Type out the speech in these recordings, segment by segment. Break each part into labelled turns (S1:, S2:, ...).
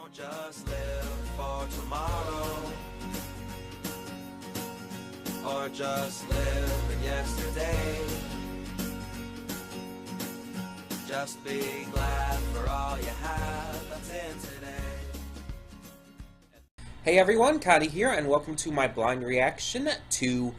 S1: Don't just live for tomorrow, or just live in yesterday. Just be glad for all you have that's in today.
S2: Hey everyone, Connie here, and welcome to my blind reaction to,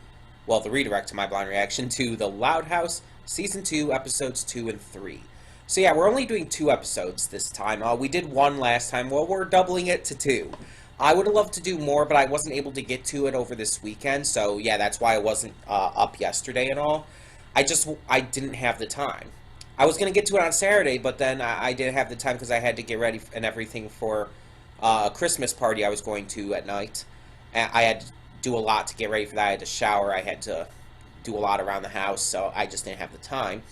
S2: well, the redirect to my blind reaction to the House Season 2, Episodes 2 and 3. So yeah, we're only doing 2 episodes this time. We did 1 last time. Well, we're doubling it to 2. I would have loved to do more, but I wasn't able to get to it over this weekend, so yeah, that's why I wasn't up yesterday and all. I didn't have the time. I was going to get to it on Saturday, but then I didn't have the time because I had to get ready and everything for a Christmas party I was going to at night. I had to do a lot to get ready for that. I had to shower, I had to do a lot around the house, so I just didn't have the time.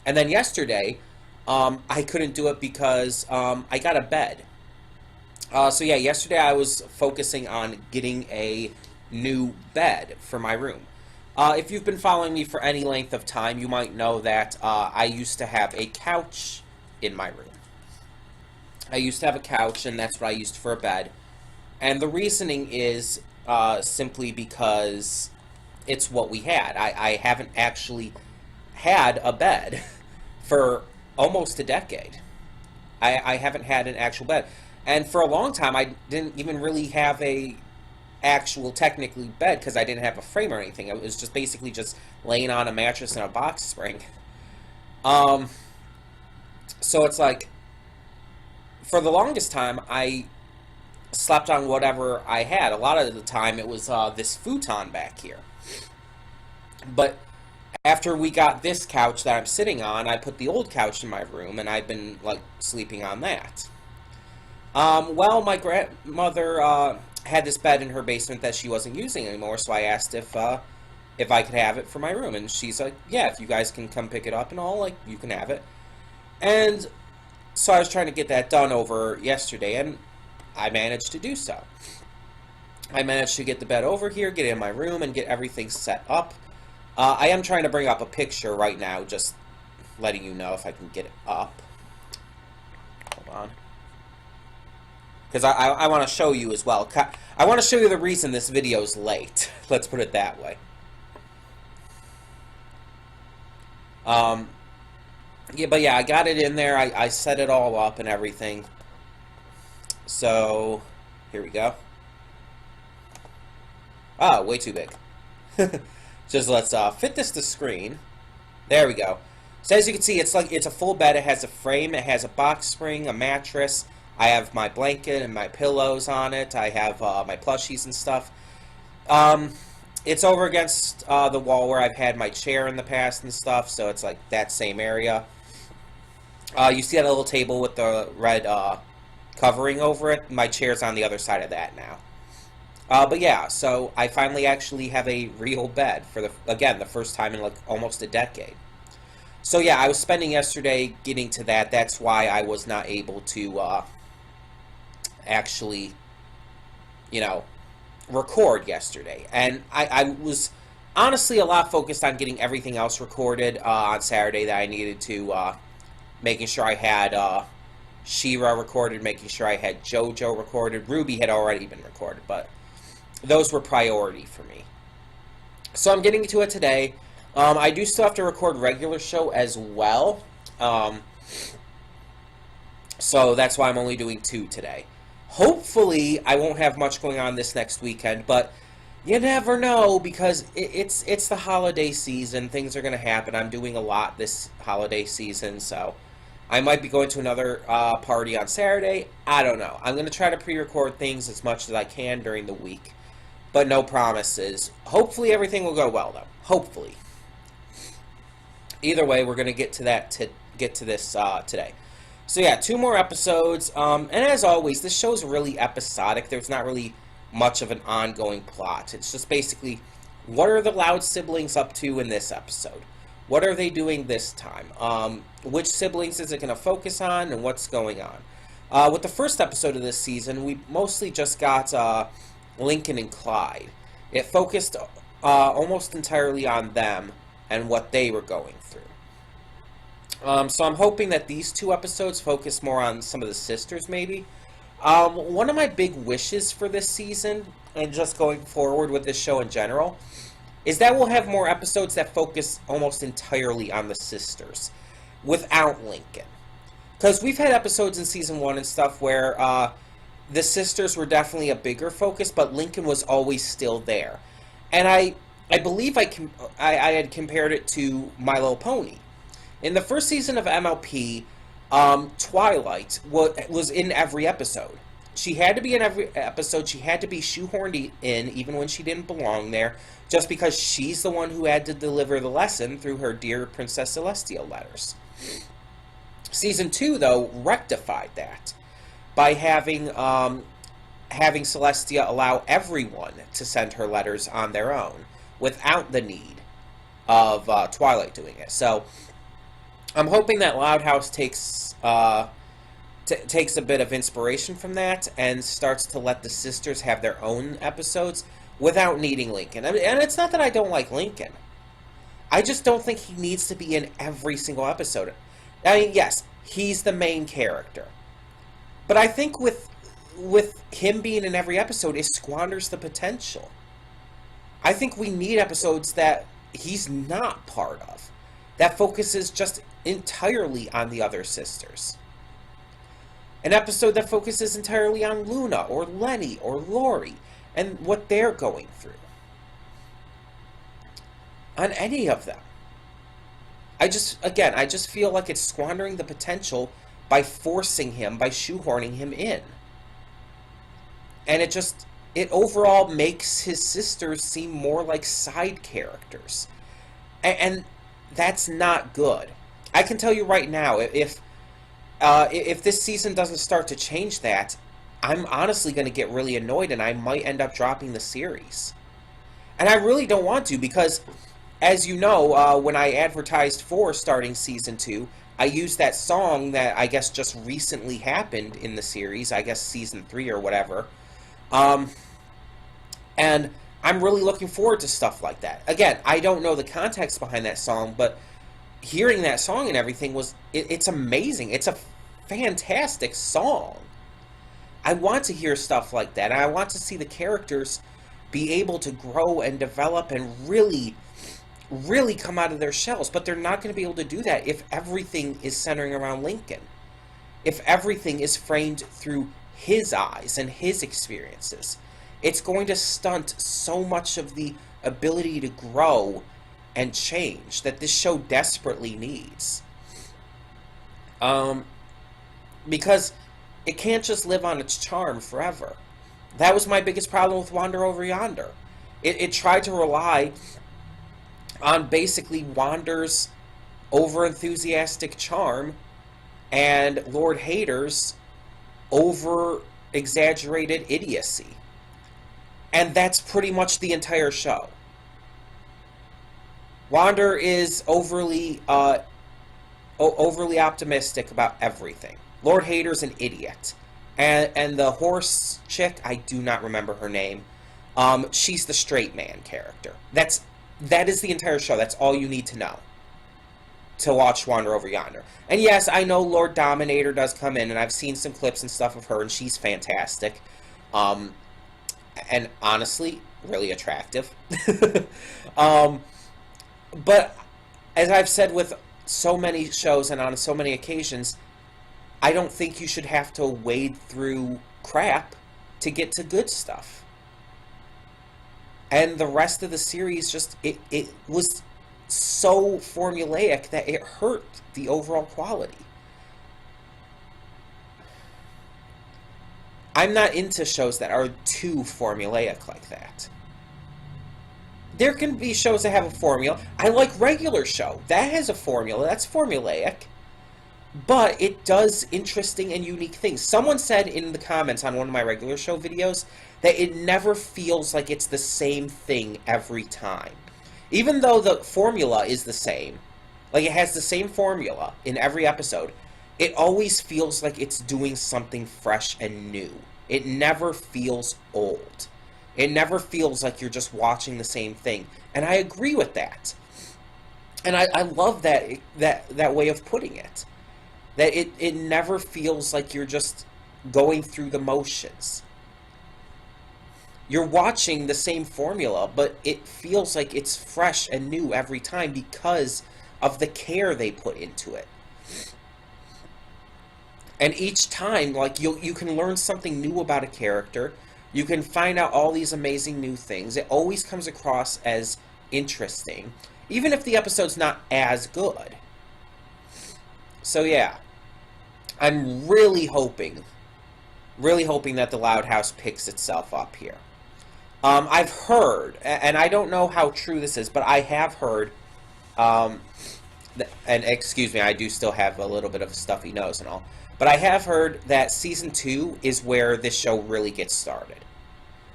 S2: And then yesterday, I couldn't do it because I got a bed. So yeah, yesterday I was focusing on getting a new bed for my room. If you've been following me for any length of time, you might know that I used to have a couch in my room. I used to have a couch, and that's what I used for a bed. And the reasoning is simply because it's what we had. I haven't actually had a bed for almost a decade. I haven't had an actual bed. And for a long time, I didn't even really have a actual, technically, bed because I didn't have a frame or anything. It was just basically just laying on a mattress and a box spring. So it's like, for the longest time, I slept on whatever I had. A lot of the time, it was this futon back here. But after we got this couch that I'm sitting on, I put the old couch in my room, and I've been, like, sleeping on that. Well, my grandmother had this bed in her basement that she wasn't using anymore, so I asked if I could have it for my room, and she's like, yeah, if you guys can come pick it up and all, like, you can have it. And so I was trying to get that done over yesterday, and I managed to do so. I managed to get the bed over here, get it in my room, and get everything set up. I am trying to bring up a picture right now, just letting you know if I can get it up. Hold on. Because I want to show you as well. I want to show you the reason this video is late. Let's put it that way. Yeah, but yeah, I got it in there. I set it all up and everything. So, here we go. Ah, way too big. Just let's fit this to screen. There we go. So as you can see, it's a full bed. It has a frame. It has a box spring, a mattress. I have my blanket and my pillows on it. I have my plushies and stuff. It's over against the wall where I've had my chair in the past and stuff, so it's like that same area. You see that little table with the red covering over it? My chair's on the other side of that now. But yeah, so I finally actually have a real bed for the first time in like almost a decade. So yeah, I was spending yesterday getting to that. That's why I was not able to actually, record yesterday. And I was honestly a lot focused on getting everything else recorded on Saturday that I needed to, making sure I had She-Ra recorded, making sure I had JoJo recorded. Ruby had already been recorded, but those were priority for me. So I'm getting to it today. I do still have to record regular show as well. So that's why I'm only doing 2 today. Hopefully, I won't have much going on this next weekend, but you never know because it's the holiday season. Things are going to happen. I'm doing a lot this holiday season, so I might be going to another party on Saturday. I don't know. I'm going to try to pre-record things as much as I can during the week, but no promises. Hopefully, everything will go well, though. Hopefully. Either way, we're going to get to that this today. So yeah, 2 more episodes, and as always, this show's really episodic. There's not really much of an ongoing plot. It's just basically, what are the Loud siblings up to in this episode? What are they doing this time? Which siblings is it going to focus on, and what's going on? With the first episode of this season, we mostly just got Lincoln and Clyde. It focused almost entirely on them and what they were going through. So I'm hoping that these 2 episodes focus more on some of the sisters, maybe. One of my big wishes for this season, and just going forward with this show in general, is that we'll have more episodes that focus almost entirely on the sisters, without Lincoln. Because we've had episodes in Season 1 and stuff where the sisters were definitely a bigger focus, but Lincoln was always still there. And I believe I had compared it to My Little Pony. In the first season of MLP, Twilight was in every episode. She had to be in every episode. She had to be shoehorned in, even when she didn't belong there, just because she's the one who had to deliver the lesson through her Dear Princess Celestia letters. Season 2, though, rectified that by having Celestia allow everyone to send her letters on their own without the need of Twilight doing it. So I'm hoping that Loud House takes a bit of inspiration from that and starts to let the sisters have their own episodes without needing Lincoln. And it's not that I don't like Lincoln. I just don't think he needs to be in every single episode. I mean, yes, he's the main character. But I think with him being in every episode, it squanders the potential. I think we need episodes that he's not part of, that focuses just entirely on the other sisters. An episode that focuses entirely on Luna or Leni or Lori and what they're going through. On any of them. I just feel like it's squandering the potential by forcing him, by shoehorning him in. And it overall makes his sisters seem more like side characters. And that's not good. I can tell you right now, if this season doesn't start to change that, I'm honestly going to get really annoyed and I might end up dropping the series. And I really don't want to because, as you know, when I advertised for starting Season 2, I used that song that I guess just recently happened in the series, I guess Season 3 or whatever. And I'm really looking forward to stuff like that. Again, I don't know the context behind that song, but hearing that song and everything it's amazing. It's a fantastic song. I want to hear stuff like that. I want to see the characters be able to grow and develop and really, really come out of their shells. But they're not going to be able to do that if everything is centering around Lincoln. If everything is framed through his eyes and his experiences. It's going to stunt so much of the ability to grow and change that this show desperately needs. Because it can't just live on its charm forever. That was my biggest problem with Wander Over Yonder. It tried to rely on basically Wander's over-enthusiastic charm and Lord Hader's over-exaggerated idiocy. And that's pretty much the entire show. Wander is overly optimistic about everything. Lord Hader's an idiot. And the horse chick, I do not remember her name. She's the straight man character. That is the entire show. That's all you need to know to watch Wander Over Yonder. And yes, I know Lord Dominator does come in, and I've seen some clips and stuff of her, and she's fantastic. And honestly, really attractive. But as I've said with so many shows and on so many occasions, I don't think you should have to wade through crap to get to good stuff. And the rest of the series just, it was so formulaic that it hurt the overall quality. I'm not into shows that are too formulaic like that. There can be shows that have a formula. I like Regular Show. That has a formula. That's formulaic. But it does interesting and unique things. Someone said in the comments on one of my Regular Show videos that it never feels like it's the same thing every time. Even though the formula is the same, like it has the same formula in every episode, it always feels like it's doing something fresh and new. It never feels old. It never feels like you're just watching the same thing. And I agree with that. And I love that way of putting it. That it never feels like you're just going through the motions. You're watching the same formula, but it feels like it's fresh and new every time because of the care they put into it. And each time, like, you can learn something new about a character. You can find out all these amazing new things. It always comes across as interesting, even if the episode's not as good. So yeah, I'm really hoping that the Loud House picks itself up here. I've heard, and I don't know how true this is, but I have heard, and excuse me, I do still have a little bit of a stuffy nose and all, but I have heard that Season 2 is where this show really gets started.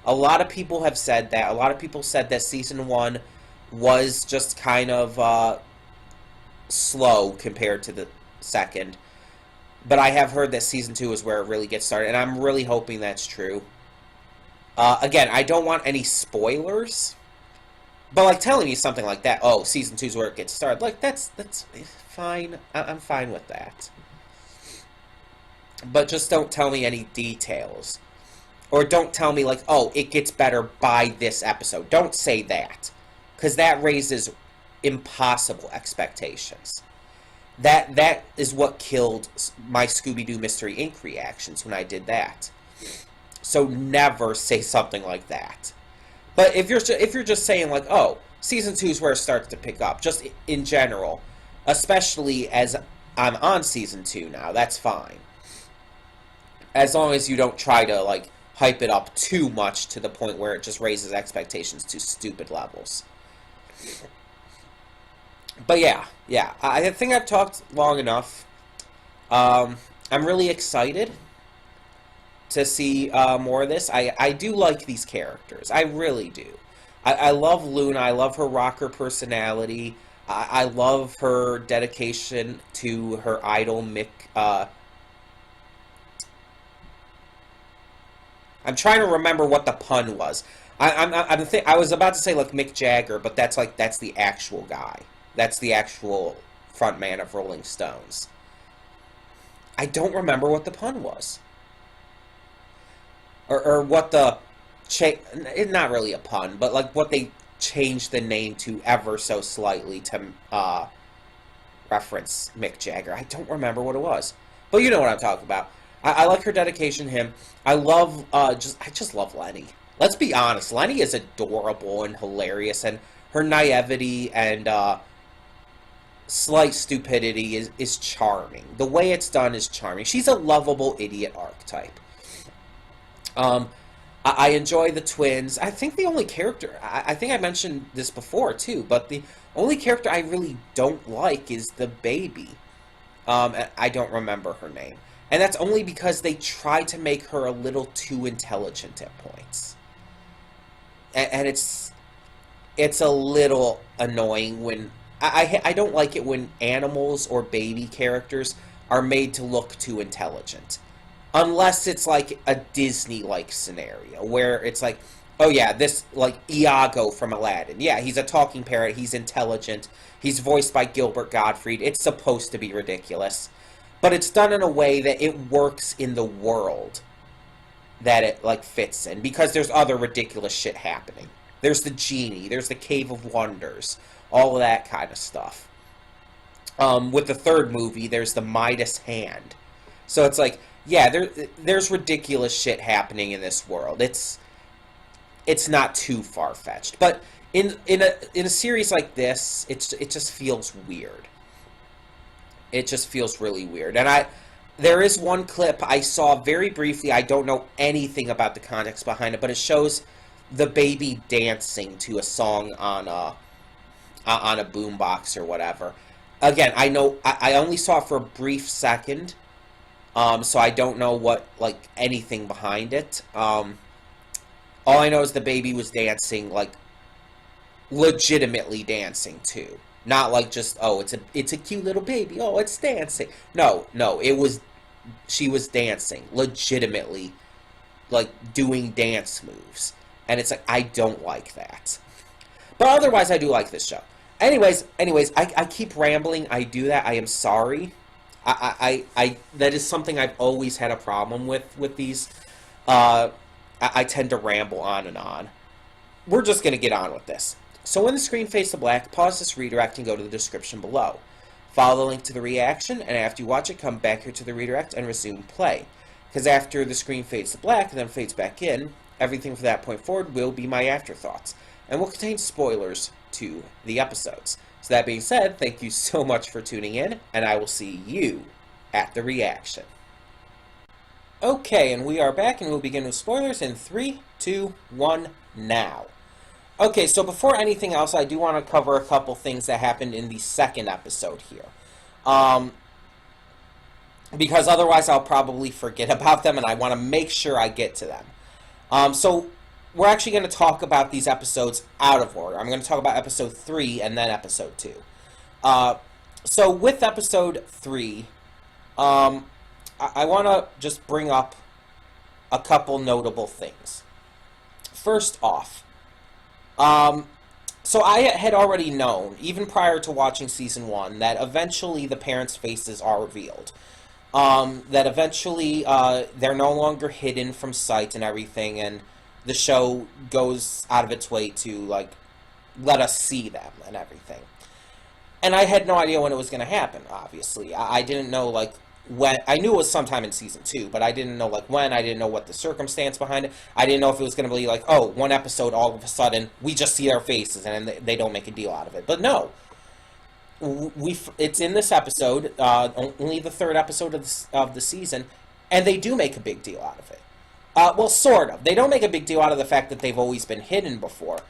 S2: A lot of people have said that. A lot of people said that Season 1 was just kind of slow compared to the second. But I have heard that Season 2 is where it really gets started, and I'm really hoping that's true. Again, I don't want any spoilers, but, like, telling me something like that, oh, Season 2 is where it gets started, like, that's fine. I'm fine with that. But just don't tell me any details. Or don't tell me, like, oh, it gets better by this episode. Don't say that, because that raises impossible expectations. That is what killed my Scooby-Doo Mystery Inc. reactions when I did that. So never say something like that. But if you're just saying, like, oh, Season 2 is where it starts to pick up, just in general, especially as I'm on Season 2 now, that's fine. As long as you don't try to, like, hype it up too much to the point where it just raises expectations to stupid levels. But yeah, I think I've talked long enough. I'm really excited to see more of this. I do like these characters. I really do. I love Luna. I love her rocker personality. I love her dedication to her idol, Mick. I'm trying to remember what the pun was. I was about to say, like, Mick Jagger, but that's the actual guy. That's the actual frontman of Rolling Stones. I don't remember what the pun was. Or what the... It's not really a pun, but, like, what they changed the name to ever so slightly to reference Mick Jagger. I don't remember what it was. But you know what I'm talking about. I like her dedication to him. I just love Leni. Let's be honest, Leni is adorable and hilarious, and her naivety and slight stupidity is charming. The way it's done is charming. She's a lovable idiot archetype. I enjoy the twins. I think the only character, I think I mentioned this before too, but the only character I really don't like is the baby. I don't remember her name. And that's only because they try to make her a little too intelligent at points. And it's a little annoying when... I don't like it when animals or baby characters are made to look too intelligent. Unless it's like a Disney-like scenario, where it's like, oh yeah, this, like, Iago from Aladdin. Yeah, he's a talking parrot, he's intelligent, he's voiced by Gilbert Gottfried, it's supposed to be ridiculous. But it's done in a way that it works in the world that it, like, fits in. Because there's other ridiculous shit happening. There's the genie, there's the Cave of Wonders, all of that kind of stuff. With the third movie, there's the Midas hand. So it's like, yeah, there's ridiculous shit happening in this world. It's not too far-fetched. But in a series like this, it just feels weird. It just feels really weird. And there is one clip I saw very briefly. I don't know anything about the context behind it, but it shows the baby dancing to a song on a boombox or whatever. Again, I know I only saw it for a brief second, so I don't know what, like, anything behind it. All I know is the baby was dancing, like, legitimately dancing too. Not like just, oh, it's a cute little baby, oh, it's dancing. No, she was dancing, legitimately, like, doing dance moves. And it's like, I don't like that. But otherwise, I do like this show. Anyways, I keep rambling, I do that, I am sorry. That is something I've always had a problem with these. I tend to ramble on and on. We're just going to get on with this. So when the screen fades to black, pause this redirect and go to the description below. Follow the link to the reaction, and after you watch it, come back here to the redirect and resume play. Because after the screen fades to black and then fades back in, everything from that point forward will be my afterthoughts, and will contain spoilers to the episodes. So that being said, thank you so much for tuning in, and I will see you at the reaction. Okay, and we are back, and we'll begin with spoilers in 3, 2, 1, now. Okay, so before anything else, I do want to cover a couple things that happened in the second episode here. Because otherwise I'll probably forget about them, and I want to make sure I get to them. So we're actually going to talk about these episodes out of order. I'm going to talk about episode 3 and then episode 2. So with episode 3, I want to just bring up a couple notable things. First off, so I had already known, even prior to watching Season 1, that eventually the parents' faces are revealed. That eventually they're no longer hidden from sight and everything, and the show goes out of its way to, like, let us see them and everything. And I had no idea when it was going to happen, obviously. I didn't know, like, when. I knew it was sometime in Season 2, but I didn't know, like, when. I didn't know what the circumstance behind it. I didn't know if it was going to be like, oh, one episode, all of a sudden, we just see their faces, and they don't make a deal out of it. But no. It's in this episode, only the third episode of the season, and they do make a big deal out of it. Well, sort of. They don't make a big deal out of the fact that they've always been hidden before.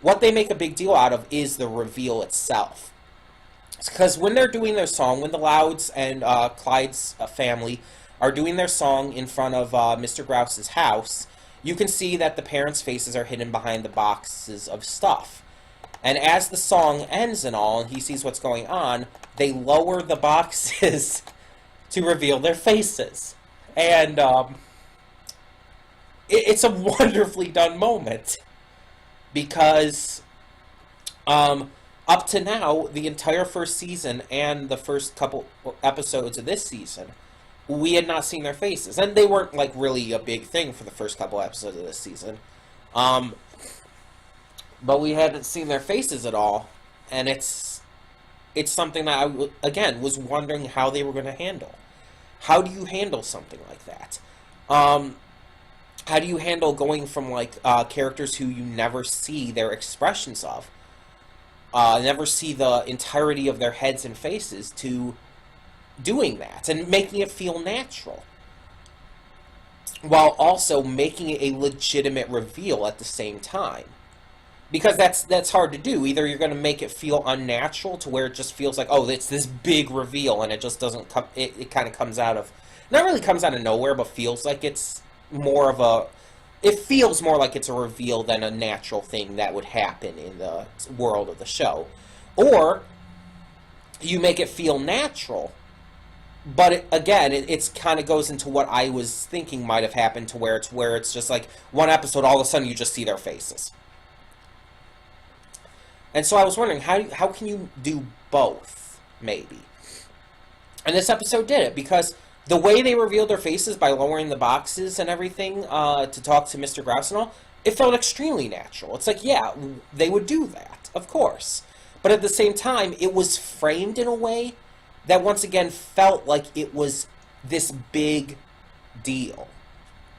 S2: What they make a big deal out of is the reveal itself. Because when they're doing their song, when the Louds and Clyde's family are doing their song in front of Mr. Grouse's house, you can see that the parents' faces are hidden behind the boxes of stuff. And as the song ends and all, and he sees what's going on, they lower the boxes to reveal their faces. And it's a wonderfully done moment. Because up to now, the entire first season and the first couple episodes of this season, we had not seen their faces. And they weren't, like, really a big thing for the first couple episodes of this season. But we hadn't seen their faces at all, and it's something that I, again, was wondering how they were going to handle. How do you handle something like that? How do you handle going from, like, characters who you never see their expressions of, never see the entirety of their heads and faces, to doing that, and making it feel natural, while also making it a legitimate reveal at the same time? Because that's hard to do. Either you're going to make it feel unnatural to where it just feels like, oh, it's this big reveal, and it just doesn't come, it kind of comes out of, not really comes out of nowhere, but feels like it's more of a, it feels more like it's a reveal than a natural thing that would happen in the world of the show. Or you make it feel natural, but it kind of goes into what I was thinking might have happened, to where it's just like one episode, all of a sudden you just see their faces. And so I was wondering, how can you do both, maybe? And this episode did it, because the way they revealed their faces by lowering the boxes and everything to talk to Mr. Grouse and all, it felt extremely natural. It's like, yeah, they would do that, of course. But at the same time, it was framed in a way that once again felt like it was this big deal.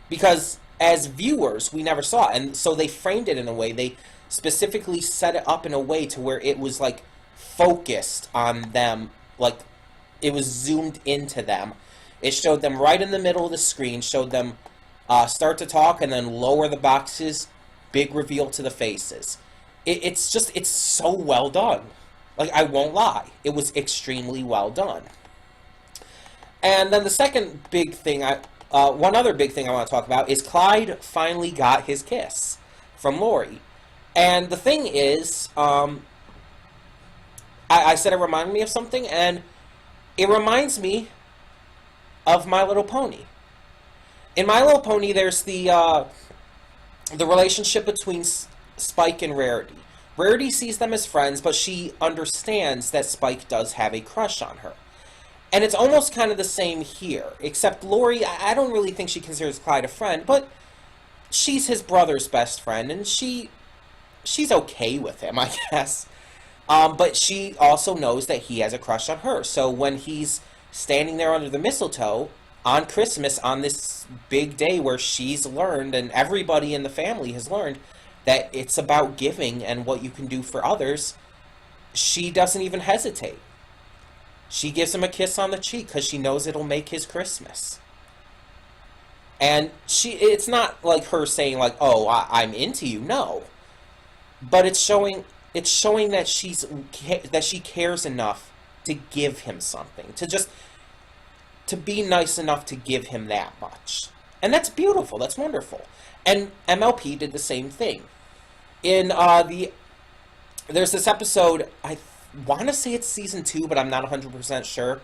S2: Because as viewers, we never saw it. And so they framed it in a way, they specifically set it up in a way to where it was, like, focused on them, like, it was zoomed into them. It showed them right in the middle of the screen, showed them start to talk, and then lower the boxes, big reveal to the faces. It's so well done. Like, I won't lie, it was extremely well done. And then the second big thing, one other big thing I want to talk about is Clyde finally got his kiss from Lori. And the thing is, I said it reminded me of something, and it reminds me of My Little Pony. In My Little Pony, there's the relationship between Spike and Rarity. Rarity sees them as friends, but she understands that Spike does have a crush on her. And it's almost kind of the same here, except Lori, I don't really think she considers Clyde a friend, but she's his brother's best friend, and she's okay with him, I guess. But she also knows that he has a crush on her. So when he's standing there under the mistletoe on Christmas, on this big day where she's learned, and everybody in the family has learned, that it's about giving and what you can do for others, she doesn't even hesitate. She gives him a kiss on the cheek because she knows it'll make his Christmas. And it's not like her saying, like, oh, I'm into you. No. But it's showing that she cares enough to give him something, to be nice enough to give him that much. And that's beautiful. That's wonderful. And MLP did the same thing. There's this episode, I want to say it's season 2, but I'm not 100% sure.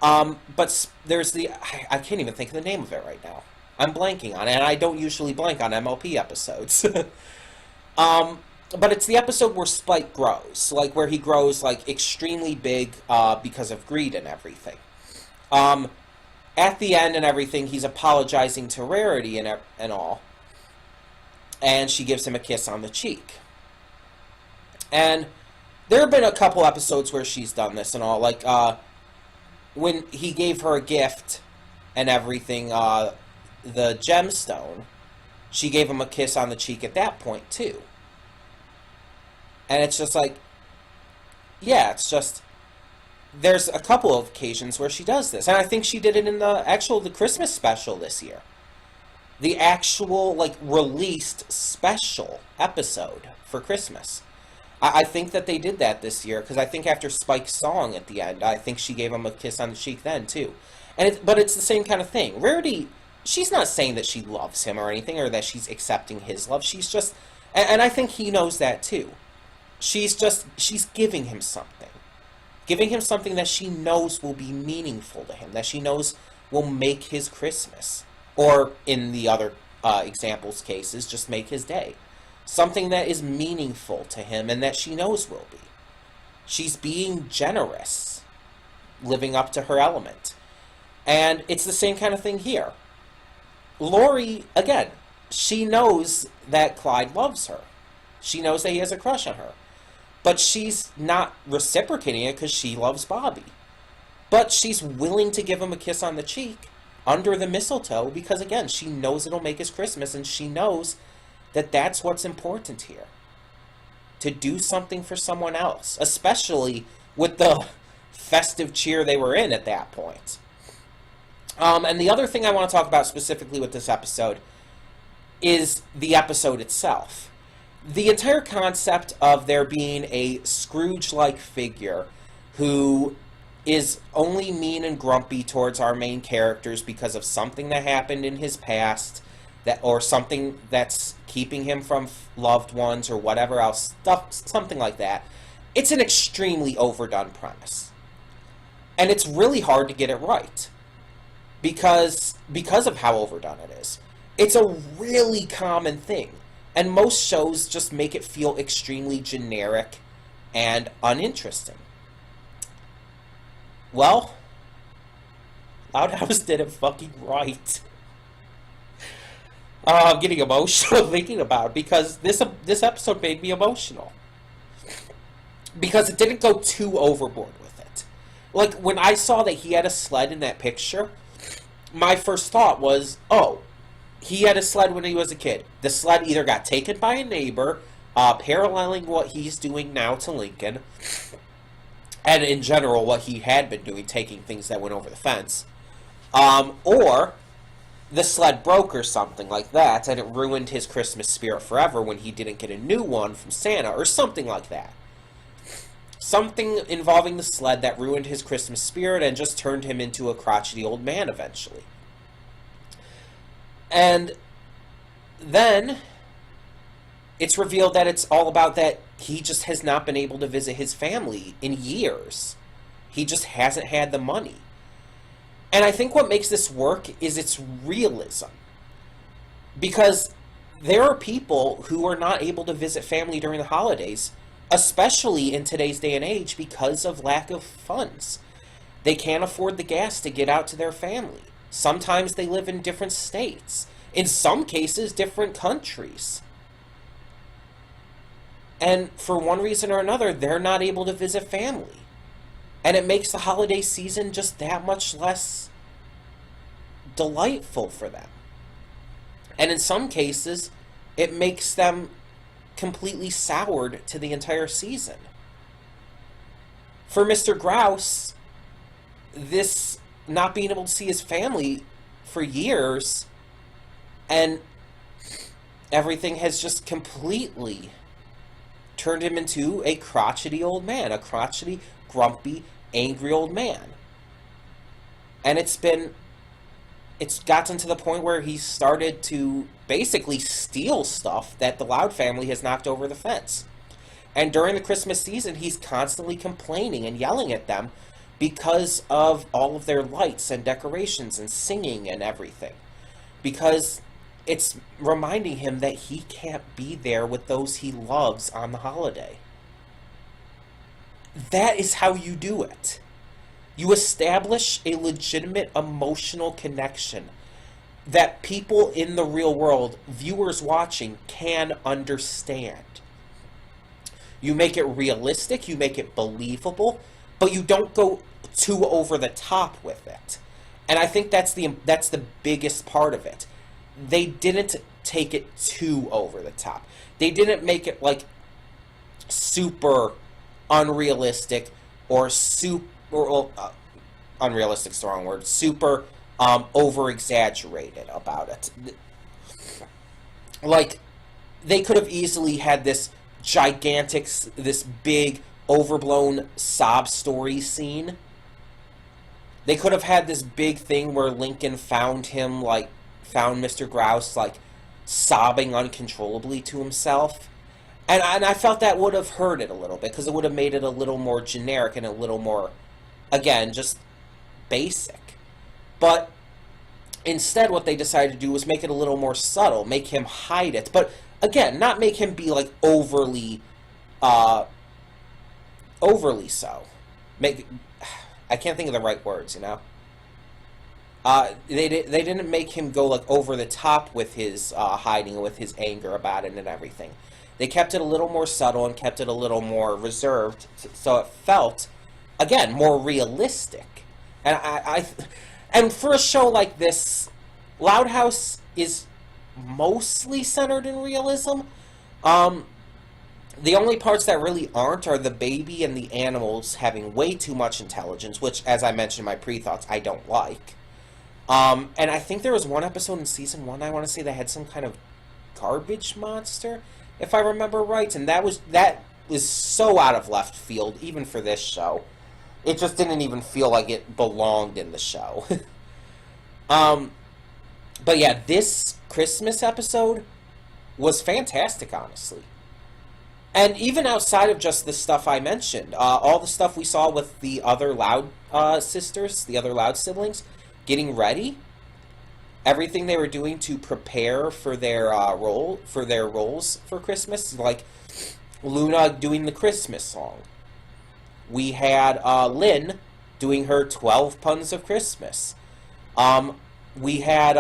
S2: But there's I can't even think of the name of it right now. I'm blanking on it, and I don't usually blank on MLP episodes. But it's the episode where Spike grows, like where he grows like extremely big because of greed and everything. At the end and everything, he's apologizing to Rarity and all, and she gives him a kiss on the cheek. And there have been a couple episodes where she's done this and all, like when he gave her a gift and everything, the gemstone, she gave him a kiss on the cheek at that point too. And it's just like, yeah, it's just, there's a couple of occasions where she does this. And I think she did it in the Christmas special this year. The actual, like, released special episode for Christmas. I think that they did that this year, because I think after Spike's song at the end, I think she gave him a kiss on the cheek then, too. But it's the same kind of thing. Rarity, she's not saying that she loves him or anything, or that she's accepting his love. She's just, and I think he knows that, too. She's giving him something. Giving him something that she knows will be meaningful to him, that she knows will make his Christmas. Or, in the other examples cases, just make his day. Something that is meaningful to him and that she knows will be. She's being generous, living up to her element. And it's the same kind of thing here. Lori, again, she knows that Clyde loves her. She knows that he has a crush on her. But she's not reciprocating it because she loves Bobby. But she's willing to give him a kiss on the cheek under the mistletoe because, again, she knows it'll make his Christmas, and she knows that that's what's important here. To do something for someone else, especially with the festive cheer they were in at that point. And the other thing I want to talk about specifically with this episode is the episode itself. The entire concept of there being a Scrooge-like figure who is only mean and grumpy towards our main characters because of something that happened in his past, or something that's keeping him from loved ones or whatever else, something like that. It's an extremely overdone premise. And it's really hard to get it right. Because of how overdone it is. It's a really common thing. And most shows just make it feel extremely generic and uninteresting. Well, Loud House did it fucking right. I'm getting emotional thinking about it because this episode made me emotional. Because it didn't go too overboard with it. Like, when I saw that he had a sled in that picture, my first thought was, oh, he had a sled when he was a kid. The sled either got taken by a neighbor, paralleling what he's doing now to Lincoln, and in general what he had been doing, taking things that went over the fence, or the sled broke or something like that, and it ruined his Christmas spirit forever when he didn't get a new one from Santa, or something like that. Something involving the sled that ruined his Christmas spirit and just turned him into a crotchety old man eventually. And then it's revealed that it's all about that he just has not been able to visit his family in years. He just hasn't had the money. And I think what makes this work is its realism. Because there are people who are not able to visit family during the holidays, especially in today's day and age because of lack of funds. They can't afford the gas to get out to their family. Sometimes they live in different states. In some cases, different countries. And for one reason or another, they're not able to visit family. And it makes the holiday season just that much less delightful for them. And in some cases, it makes them completely soured to the entire season. For Mr. Grouse, this not being able to see his family for years, and everything has just completely turned him into a crotchety old man, a crotchety, grumpy, angry old man. And it's gotten to the point where he started to basically steal stuff that the Loud family has knocked over the fence. And during the Christmas season, he's constantly complaining and yelling at them because of all of their lights and decorations and singing and everything. Because it's reminding him that he can't be there with those he loves on the holiday. That is how you do it. You establish a legitimate emotional connection that people in the real world, viewers watching, can understand. You make it realistic, you make it believable, but you don't go too over the top with it. And I think that's the biggest part of it. They didn't take it too over the top. They didn't make it like super unrealistic or unrealistic's the wrong word. Super over exaggerated about it. Like, they could have easily had this gigantic, this big overblown sob story scene. They could have had this big thing where Lincoln found Mr. Grouse, like, sobbing uncontrollably to himself. And I felt that would have hurt it a little bit, because it would have made it a little more generic and a little more, again, just basic. But instead, what they decided to do was make it a little more subtle, make him hide it. But, again, not make him be, like, overly so. I can't think of the right words, you know? They didn't make him go, like, over the top with his hiding, with his anger about it and everything. They kept it a little more subtle and kept it a little more reserved, so it felt, again, more realistic. And and for a show like this, Loud House is mostly centered in realism. The only parts that really aren't are the baby and the animals having way too much intelligence, which, as I mentioned in my pre-thoughts, I don't like. And I think there was one episode in Season 1, I want to say, that had some kind of garbage monster, if I remember right, and that was so out of left field, even for this show. It just didn't even feel like it belonged in the show. But yeah, this Christmas episode was fantastic, honestly. And even outside of just the stuff I mentioned, all the stuff we saw with the other Loud sisters, the other Loud siblings, getting ready, everything they were doing to prepare for their roles for Christmas, like Luna doing the Christmas song. We had Lynn doing her 12 puns of Christmas. We had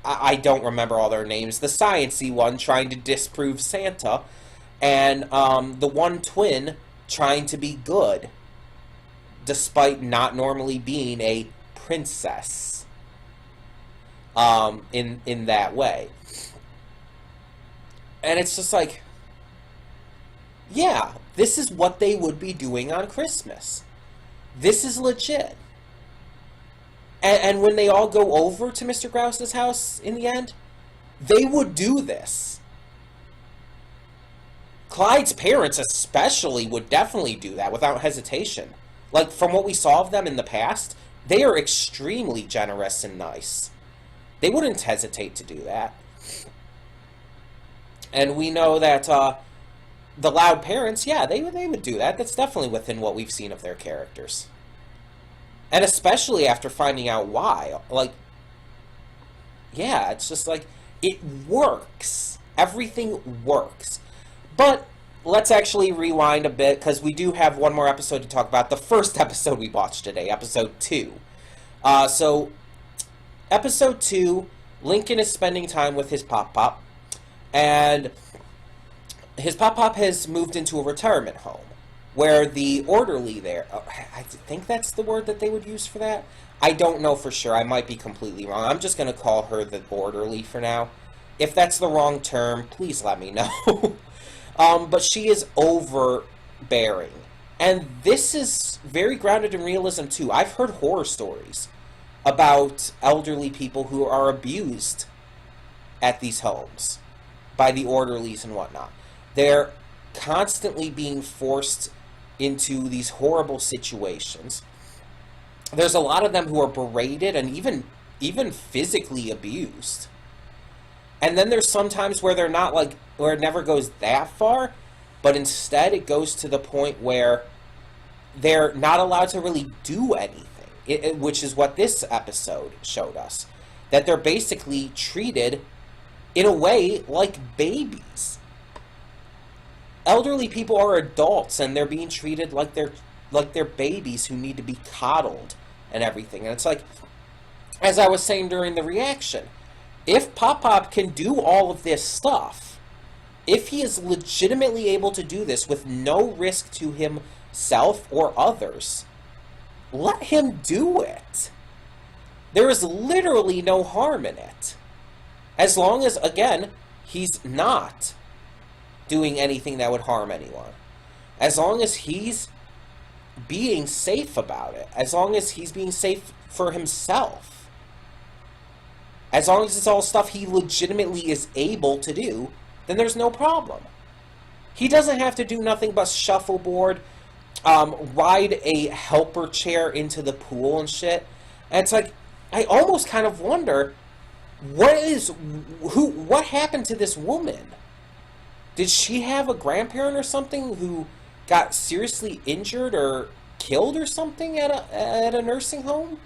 S2: I don't remember all their names. The sciencey one trying to disprove Santa, and the one twin trying to be good, despite not normally being a princess. In that way, and it's just like, yeah, this is what they would be doing on Christmas. This is legit. And when they all go over to Mr. Grouse's house in the end, they would do this. Clyde's parents especially would definitely do that without hesitation. Like, from what we saw of them in the past, they are extremely generous and nice. They wouldn't hesitate to do that. And we know that the Loud parents, yeah, they would do that. That's definitely within what we've seen of their characters. And especially after finding out why. Like, yeah, it's just like, it works. Everything works. But let's actually rewind a bit, because we do have one more episode to talk about. The first episode we watched today, episode 2. So, episode 2, Lincoln is spending time with his Pop-Pop, and his Pop-Pop has moved into a retirement home, where the orderly there, I think that's the word that they would use for that. I don't know for sure. I might be completely wrong. I'm just going to call her the orderly for now. If that's the wrong term, please let me know. But she is overbearing. And this is very grounded in realism, too. I've heard horror stories about elderly people who are abused at these homes by the orderlies and whatnot. They're constantly being forced into these horrible situations. There's a lot of them who are berated and even physically abused. And then there's some times where they're not where it never goes that far, but instead it goes to the point where they're not allowed to really do anything, which is what this episode showed us. That they're basically treated in a way like babies. Elderly people are adults and they're being treated like they're babies who need to be coddled and everything. And it's like, as I was saying during the reaction, if Pop-Pop can do all of this stuff, if he is legitimately able to do this with no risk to himself or others, let him do it. There is literally no harm in it. As long as, again, he's not doing anything that would harm anyone. As long as he's being safe about it. As long as he's being safe for himself. As long as it's all stuff he legitimately is able to do, then there's no problem. He doesn't have to do nothing but shuffleboard, ride a helper chair into the pool and shit. And it's like, I almost kind of wonder, what happened to this woman? Did she have a grandparent or something who got seriously injured or killed or something at a nursing home?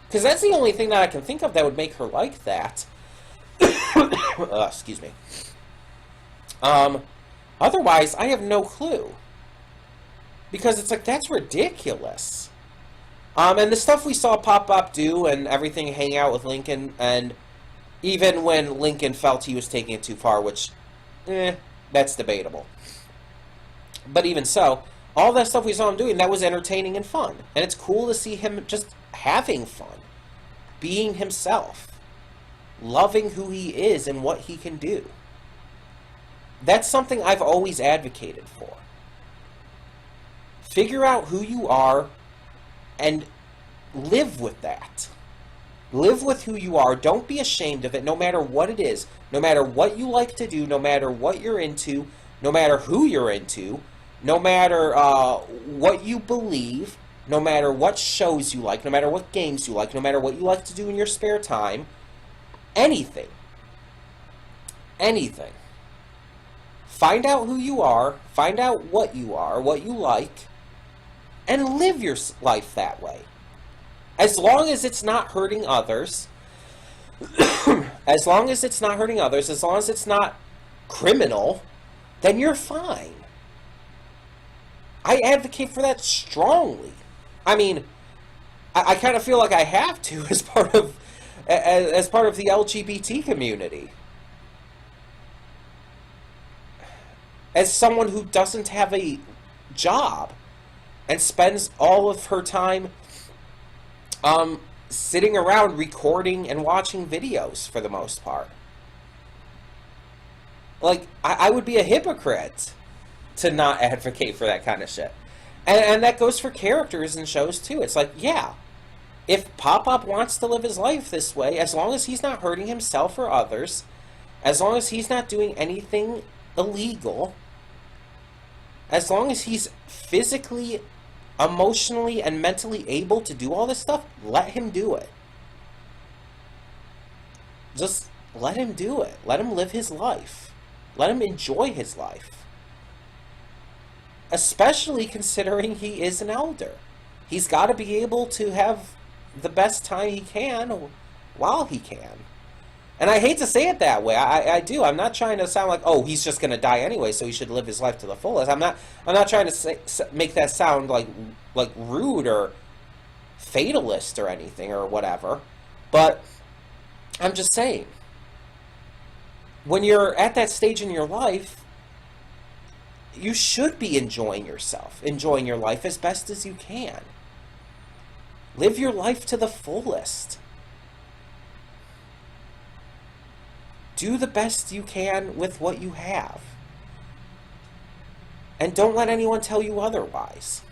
S2: Because that's the only thing that I can think of that would make her like that. Excuse me. Otherwise, I have no clue. Because it's like, that's ridiculous. And the stuff we saw Pop-Pop do and everything, hang out with Lincoln, and even when Lincoln felt he was taking it too far, which, that's debatable. But even so, all that stuff we saw him doing, that was entertaining and fun. And it's cool to see him just having fun. Being himself. Loving who he is and what he can do. That's something I've always advocated for. Figure out who you are and live with that. Live with who you are. Don't be ashamed of it, no matter what it is. No matter what you like to do, no matter what you're into, no matter who you're into, no matter what you believe, no matter what shows you like, no matter what games you like, no matter what you like to do in your spare time, anything. Anything. Find out who you are, find out what you are, what you like, and live your life that way. As long as it's not hurting others, as long as it's not hurting others, as long as it's not criminal, then you're fine. I advocate for that strongly. I mean, I kind of feel like I have to as part of the LGBT community. As someone who doesn't have a job and spends all of her time sitting around recording and watching videos for the most part. Like, I would be a hypocrite to not advocate for that kind of shit. And that goes for characters in shows too. It's like, yeah, if Pop-Pop wants to live his life this way, as long as he's not hurting himself or others, as long as he's not doing anything illegal, as long as he's physically, emotionally, and mentally able to do all this stuff, let him do it. Just let him do it. Let him live his life. Let him enjoy his life. Especially considering he is an elder. He's got to be able to have the best time he can while he can. And I hate to say it that way. I do. I'm not trying to sound like, oh, he's just going to die anyway, so he should live his life to the fullest. I'm not trying to make that sound like rude or fatalist or anything or whatever. But I'm just saying, when you're at that stage in your life, you should be enjoying yourself, enjoying your life as best as you can. Live your life to the fullest. Do the best you can with what you have. And don't let anyone tell you otherwise.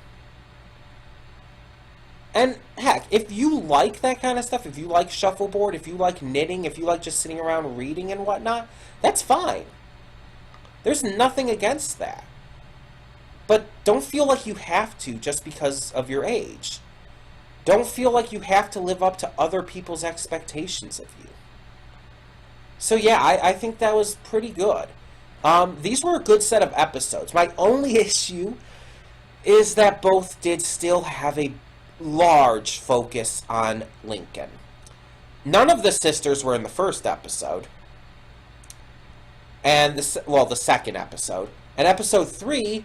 S2: And heck, if you like that kind of stuff, if you like shuffleboard, if you like knitting, if you like just sitting around reading and whatnot, that's fine. There's nothing against that. But don't feel like you have to just because of your age. Don't feel like you have to live up to other people's expectations of you. So yeah, I think that was pretty good. These were a good set of episodes. My only issue is that both did still have a large focus on Lincoln. None of the sisters were in the first episode. And the second episode. And episode 3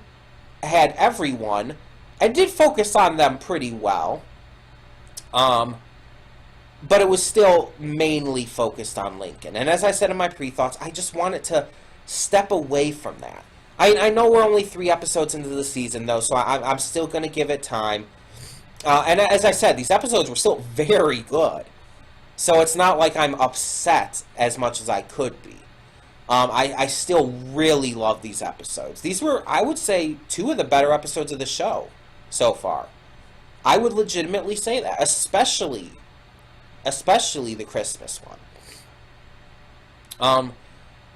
S2: had everyone and did focus on them pretty well. But it was still mainly focused on Lincoln. And as I said in my pre-thoughts, I just wanted to step away from that. I know we're only 3 episodes into the season, though, so I'm still going to give it time. And as I said, these episodes were still very good. So it's not like I'm upset as much as I could be. I still really love these episodes. These were, I would say, 2 of the better episodes of the show so far. I would legitimately say that, especially the Christmas one.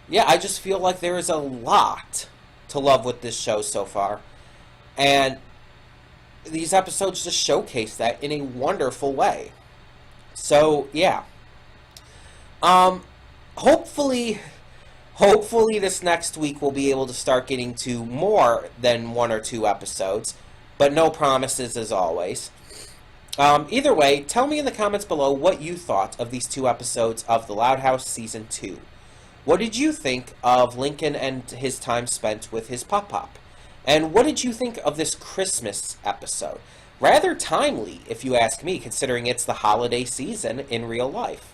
S2: Yeah, I just feel like there is a lot to love with this show so far. And these episodes just showcase that in a wonderful way. So, yeah. Hopefully this next week we'll be able to start getting to more than 1 or 2 episodes. But no promises as always. Either way, tell me in the comments below what you thought of these 2 episodes of The Loud House Season 2. What did you think of Lincoln and his time spent with his pop-pop? And what did you think of this Christmas episode? Rather timely, if you ask me, considering it's the holiday season in real life.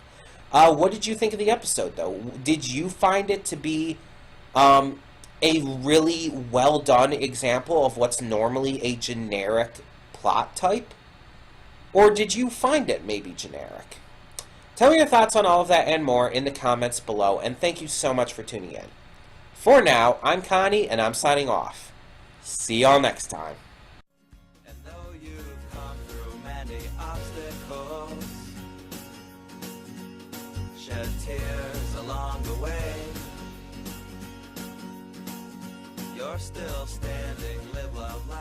S2: What did you think of the episode, though? Did you find it to be a really well-done example of what's normally a generic plot type? Or did you find it maybe generic? Tell me your thoughts on all of that and more in the comments below, and thank you so much for tuning in. For now, I'm Connie, and I'm signing off. See y'all next time.
S1: And though you've come through many obstacles, shed tears along the way, you're still standing, live, love, laugh.